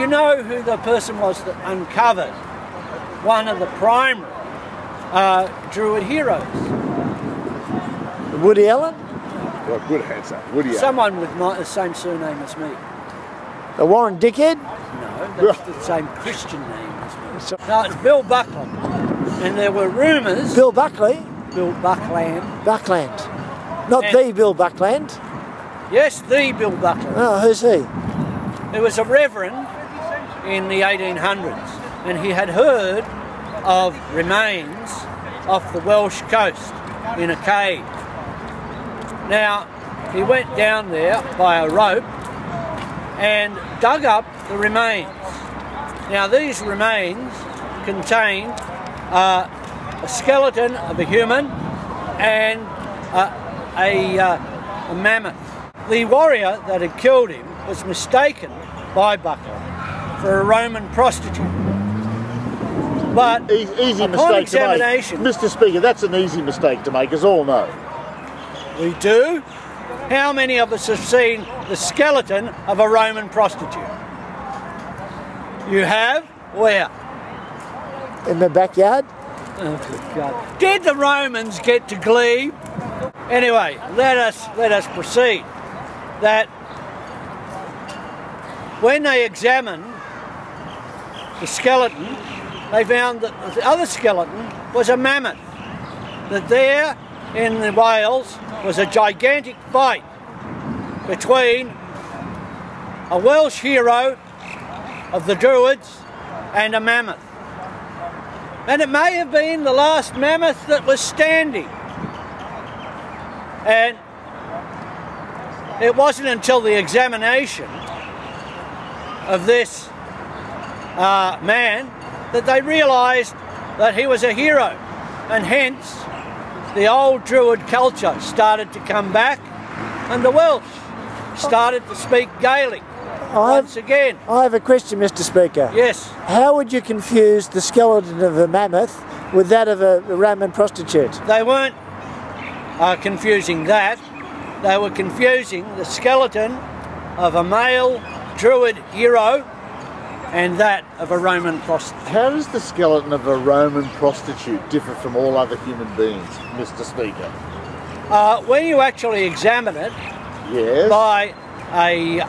you know who the person was that uncovered one of the primary Druid heroes? Woody Allen? Well, good answer. Woody Allen. Someone with the same surname as me. Warren Dickhead? No, that's the same Christian name as me. No, it's Bill Buckland. And there were rumours... Bill Buckley? Bill Buckland. Buckland. Not the Bill Buckland? Yes, the Bill Buckland. Oh, who's he? He was a reverend in the 1800s, and he had heard of remains off the Welsh coast in a cave. Now, he went down there by a rope and dug up the remains. Now, these remains contained a skeleton of a human and a mammoth. The warrior that had killed him was mistaken by Buckland for a Roman prostitute. But easy upon mistake examination, to make. Mr. Speaker, that's an easy mistake to make, as all know. We do. How many of us have seen the skeleton of a Roman prostitute? You have? Where? In the backyard? Oh, good God. Did the Romans get to Glebe? Anyway, let us proceed. That when they examined the skeleton, they found that the other skeleton was a mammoth. That there in the Wales was a gigantic fight between a Welsh hero of the Druids and a mammoth. And it may have been the last mammoth that was standing. And it wasn't until the examination of this man that they realised that he was a hero, and hence the old Druid culture started to come back, and the Welsh started to speak Gaelic once again. I have a question, Mr. Speaker. Yes. How would you confuse the skeleton of a mammoth with that of a Roman prostitute? They weren't confusing that. They were confusing the skeleton of a male Druid hero and that of a Roman prostitute. How does the skeleton of a Roman prostitute differ from all other human beings, Mr. Speaker? When you actually examine it Yes. by a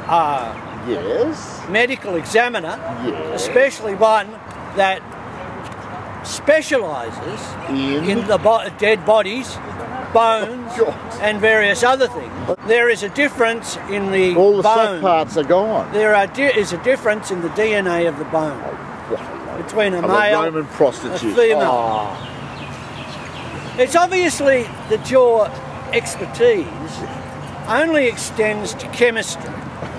Yes. medical examiner, Yes. especially one that specialises in the dead bodies, bones, and various other things. There is a difference in the All the bone. soft parts are gone. There is a difference in the DNA of the bone between a male Roman and a prostitute. female. Oh. It's obviously that your expertise only extends to chemistry.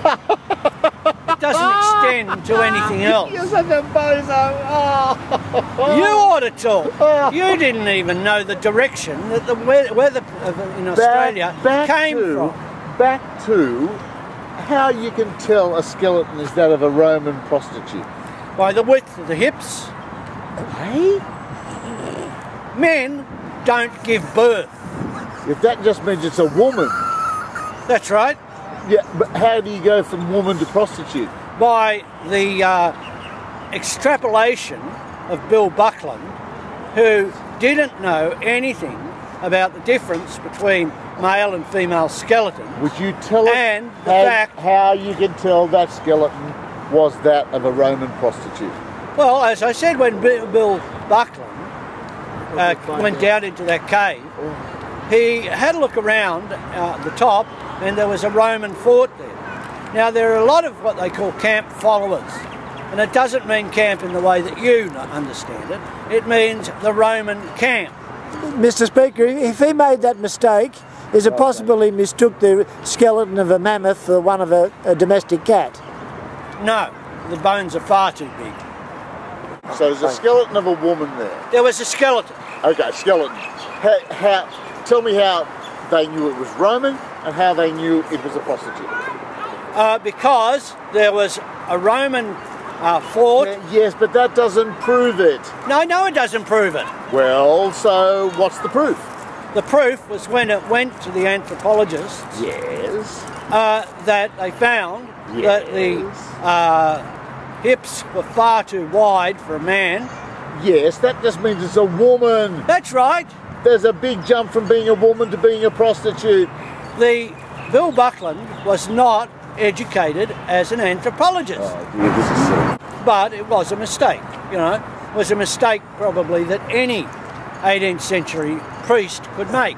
It doesn't extend to anything else. You're such a bozo. Oh. You ought to talk. You didn't even know the direction that the weather in Australia came from. Back to how you can tell a skeleton is that of a Roman prostitute. By the width of the hips. Hey? Men don't give birth. If that just means it's a woman. That's right. Yeah, but how do you go from woman to prostitute? By the extrapolation of Bill Buckland, who didn't know anything about the difference between male and female skeleton. Would you tell us and the fact how you can tell that skeleton was that of a Roman prostitute? Well, as I said, when Bill Buckland went down into that cave, he had a look around the top, and there was a Roman fort there. Now, there are a lot of what they call camp followers, and it doesn't mean camp in the way that you understand it. It means the Roman camp. Mr. Speaker, if he made that mistake, is it possible he mistook the skeleton of a mammoth for one of a domestic cat? No, the bones are far too big. So there's a skeleton of a woman there. There was a skeleton. Okay, skeleton. Tell me how they knew it was Roman and how they knew it was a prostitute. Because there was a Roman fort. Yes, but that doesn't prove it. No, it doesn't prove it. Well, so what's the proof? The proof was when it went to the anthropologists. Yes. That they found that the hips were far too wide for a man. Yes, that just means it's a woman. That's right. There's a big jump from being a woman to being a prostitute. Bill Buckland was not educated as an anthropologist. Oh dear, this is silly. But it was a mistake, you know. It was a mistake probably that any 18th century priest could make.